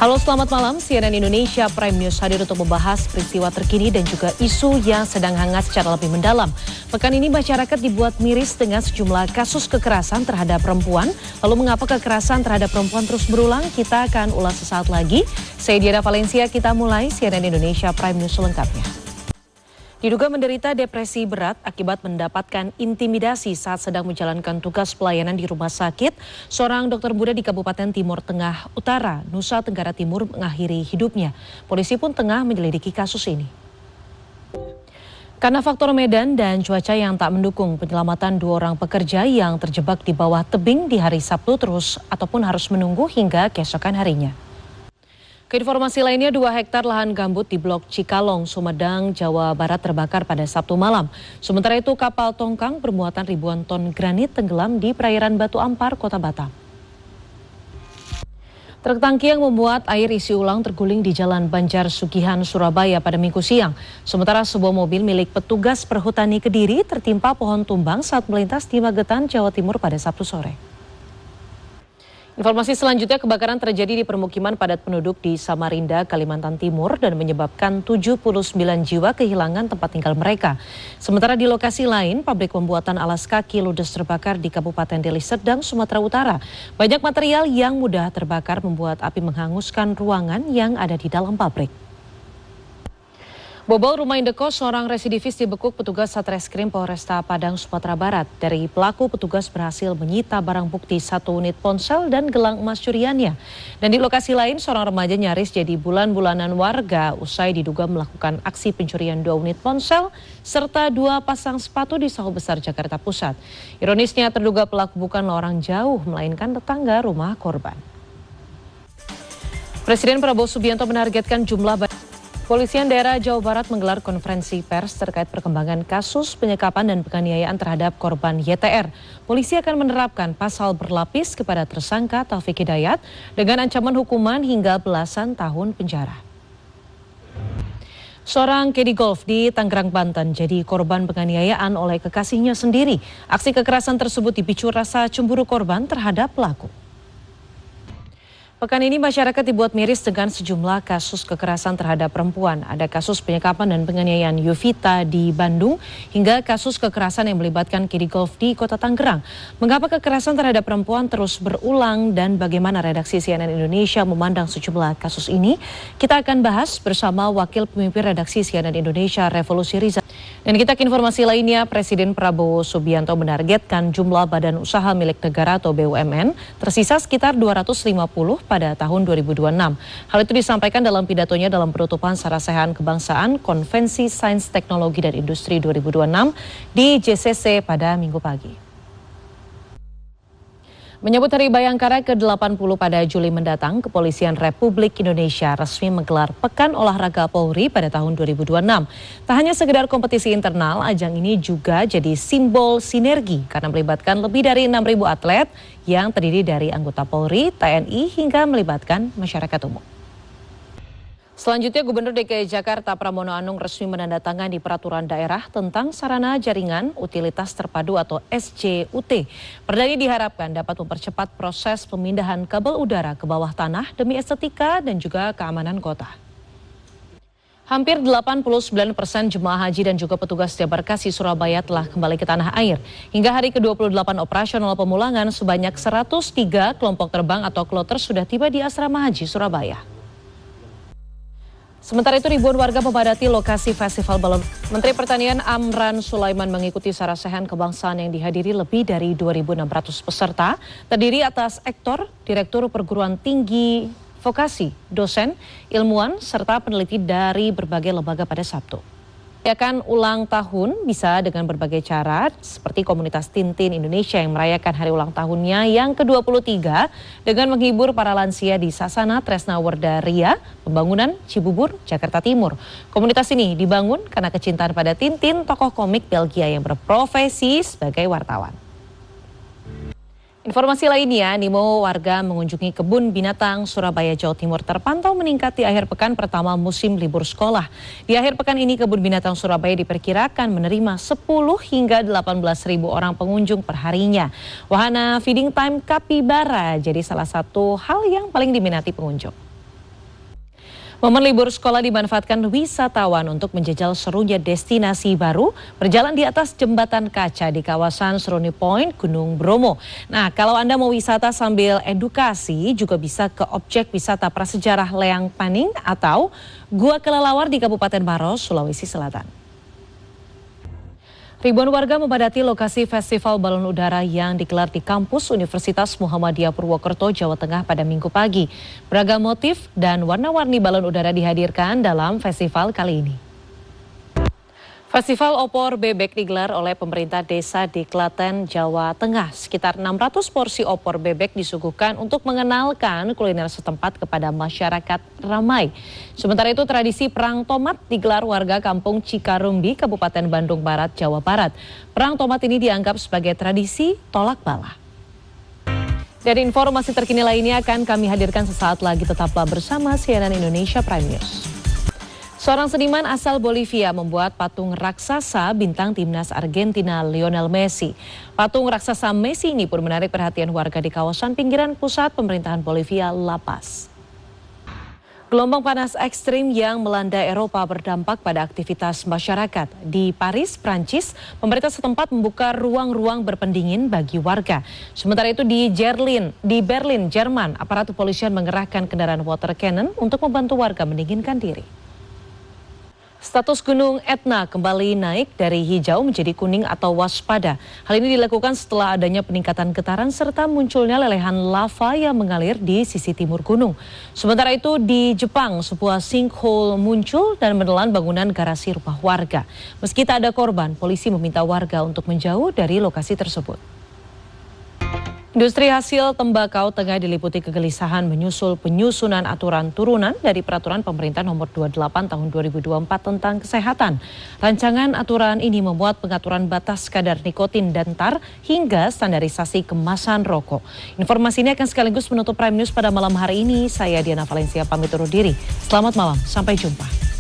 Halo, selamat malam. CNN Indonesia Prime News hadir untuk membahas peristiwa terkini dan juga isu yang sedang hangat secara lebih mendalam. Pekan ini masyarakat dibuat miris dengan sejumlah kasus kekerasan terhadap perempuan. Lalu mengapa kekerasan terhadap perempuan terus berulang? Kita akan ulas sesaat lagi. Saya Diana Valencia, kita mulai CNN Indonesia Prime News selengkapnya. Diduga menderita depresi berat akibat mendapatkan intimidasi saat sedang menjalankan tugas pelayanan di rumah sakit, seorang dokter muda di Kabupaten Timur Tengah Utara, Nusa Tenggara Timur mengakhiri hidupnya. Polisi pun tengah menyelidiki kasus ini. Karena faktor medan dan cuaca yang tak mendukung, penyelamatan 2 orang pekerja yang terjebak di bawah tebing di hari Sabtu ataupun harus menunggu hingga keesokan harinya. Keinformasi lainnya, 2 hektar lahan gambut di Blok Cikalong, Sumedang, Jawa Barat terbakar pada Sabtu malam. Sementara itu kapal tongkang bermuatan ribuan ton granit tenggelam di perairan Batu Ampar, Kota Batam. Truk tangki yang membuat air isi ulang terguling di Jalan Banjar Sugihan, Surabaya pada Minggu siang. Sementara sebuah mobil milik petugas perhutani Kediri tertimpa pohon tumbang saat melintas di Magetan, Jawa Timur pada Sabtu sore. Informasi selanjutnya, kebakaran terjadi di permukiman padat penduduk di Samarinda, Kalimantan Timur dan menyebabkan 79 jiwa kehilangan tempat tinggal mereka. Sementara di lokasi lain, pabrik pembuatan alas kaki ludes terbakar di Kabupaten Deli Serdang, Sumatera Utara. Banyak material yang mudah terbakar membuat api menghanguskan ruangan yang ada di dalam pabrik. Bobol rumah indekos seorang residivis dibekuk petugas Satreskrim Polresta Padang, Sumatera Barat. Dari pelaku, petugas berhasil menyita barang bukti 1 unit ponsel dan gelang emas curiannya. Dan di lokasi lain, seorang remaja nyaris jadi bulan-bulanan warga usai diduga melakukan aksi pencurian 2 unit ponsel serta 2 pasang sepatu di Sawah Besar, Jakarta Pusat. Ironisnya, terduga pelaku bukanlah orang jauh, melainkan tetangga rumah korban. Presiden Prabowo Subianto menargetkan Kepolisian daerah Jawa Barat menggelar konferensi pers terkait perkembangan kasus penyekapan dan penganiayaan terhadap korban YTR. Polisi akan menerapkan pasal berlapis kepada tersangka Taufik Hidayat dengan ancaman hukuman hingga belasan tahun penjara. Seorang kedi golf di Tangerang, Banten jadi korban penganiayaan oleh kekasihnya sendiri. Aksi kekerasan tersebut dipicu rasa cemburu korban terhadap pelaku. Pekan ini masyarakat dibuat miris dengan sejumlah kasus kekerasan terhadap perempuan. Ada kasus penyekapan dan penganiayaan Yovita di Bandung hingga kasus kekerasan yang melibatkan kedi golf di Kota Tangerang. Mengapa kekerasan terhadap perempuan terus berulang dan bagaimana redaksi CNN Indonesia memandang sejumlah kasus ini? Kita akan bahas bersama Wakil Pemimpin Redaksi CNN Indonesia Revolusi Riza. Dan kita ke informasi lainnya, Presiden Prabowo Subianto menargetkan jumlah badan usaha milik negara atau BUMN tersisa sekitar 250 pada tahun 2026. Hal itu disampaikan dalam pidatonya dalam penutupan Sarasehan Kebangsaan Konvensi Sains Teknologi dan Industri 2026 di JCC pada Minggu pagi. Menyambut Hari Bayangkara ke-80 pada Juli mendatang, Kepolisian Republik Indonesia resmi menggelar Pekan Olahraga Polri pada tahun 2026. Tak hanya sekedar kompetisi internal, ajang ini juga jadi simbol sinergi karena melibatkan lebih dari 6.000 atlet yang terdiri dari anggota Polri, TNI hingga melibatkan masyarakat umum. Selanjutnya, Gubernur DKI Jakarta Pramono Anung resmi menandatangani peraturan daerah tentang sarana jaringan utilitas terpadu atau SJUT. Perda ini diharapkan dapat mempercepat proses pemindahan kabel udara ke bawah tanah demi estetika dan juga keamanan kota. Hampir 89% jemaah haji dan juga petugas debarkasi Surabaya telah kembali ke tanah air. Hingga hari ke-28 operasional pemulangan, sebanyak 103 kelompok terbang atau kloter sudah tiba di Asrama Haji Surabaya. Sementara itu, ribuan warga memadati lokasi festival balon. Menteri Pertanian Amran Sulaiman mengikuti Sarasehan Kebangsaan yang dihadiri lebih dari 2.600 peserta, terdiri atas aktor, direktur perguruan tinggi, vokasi, dosen, ilmuwan, serta peneliti dari berbagai lembaga pada Sabtu. Merayakan ulang tahun bisa dengan berbagai cara, seperti komunitas Tintin Indonesia yang merayakan hari ulang tahunnya yang ke-23 dengan menghibur para lansia di Sasana Tresna Werda Pembangunan Cibubur, Jakarta Timur. Komunitas ini dibangun karena kecintaan pada Tintin, tokoh komik Belgia yang berprofesi sebagai wartawan. Informasi lainnya, animo warga mengunjungi kebun binatang Surabaya, Jawa Timur terpantau meningkat di akhir pekan pertama musim libur sekolah. Di akhir pekan ini, kebun binatang Surabaya diperkirakan menerima 10 hingga 18.000 orang pengunjung perharinya. Wahana feeding time kapibara jadi salah satu hal yang paling diminati pengunjung. Momen libur sekolah dimanfaatkan wisatawan untuk menjajal serunya destinasi baru berjalan di atas jembatan kaca di kawasan Seruni Point, Gunung Bromo. Nah, kalau Anda mau wisata sambil edukasi, juga bisa ke objek wisata prasejarah Leang Paning atau Gua Kelelawar di Kabupaten Maros, Sulawesi Selatan. Ribuan warga memadati lokasi festival balon udara yang digelar di kampus Universitas Muhammadiyah Purwokerto, Jawa Tengah pada Minggu pagi. Beragam motif dan warna-warni balon udara dihadirkan dalam festival kali ini. Festival opor bebek digelar oleh pemerintah desa di Klaten, Jawa Tengah. Sekitar 600 porsi opor bebek disuguhkan untuk mengenalkan kuliner setempat kepada masyarakat ramai. Sementara itu tradisi perang tomat digelar warga kampung Cikarumbi, Kabupaten Bandung Barat, Jawa Barat. Perang tomat ini dianggap sebagai tradisi tolak bala. Dari informasi terkini lainnya akan kami hadirkan sesaat lagi, tetaplah bersama CNN Indonesia Prime News. Seorang seniman asal Bolivia membuat patung raksasa bintang timnas Argentina Lionel Messi. Patung raksasa Messi ini pun menarik perhatian warga di kawasan pinggiran pusat pemerintahan Bolivia, La Paz. Gelombang panas ekstrim yang melanda Eropa berdampak pada aktivitas masyarakat. Di Paris, Prancis, pemerintah setempat membuka ruang-ruang berpendingin bagi warga. Sementara itu di Berlin, Jerman, aparat kepolisian mengerahkan kendaraan water cannon untuk membantu warga mendinginkan diri. Status Gunung Etna kembali naik dari hijau menjadi kuning atau waspada. Hal ini dilakukan setelah adanya peningkatan getaran serta munculnya lelehan lava yang mengalir di sisi timur gunung. Sementara itu di Jepang, sebuah sinkhole muncul dan menelan bangunan garasi rumah warga. Meski tak ada korban, polisi meminta warga untuk menjauh dari lokasi tersebut. Industri hasil tembakau tengah diliputi kegelisahan menyusul penyusunan aturan turunan dari Peraturan Pemerintah Nomor 28 Tahun 2024 tentang kesehatan. Rancangan aturan ini memuat pengaturan batas kadar nikotin dan tar hingga standarisasi kemasan rokok. Informasi ini akan sekaligus menutup Prime News pada malam hari ini. Saya Diana Valencia pamit undur diri. Selamat malam, sampai jumpa.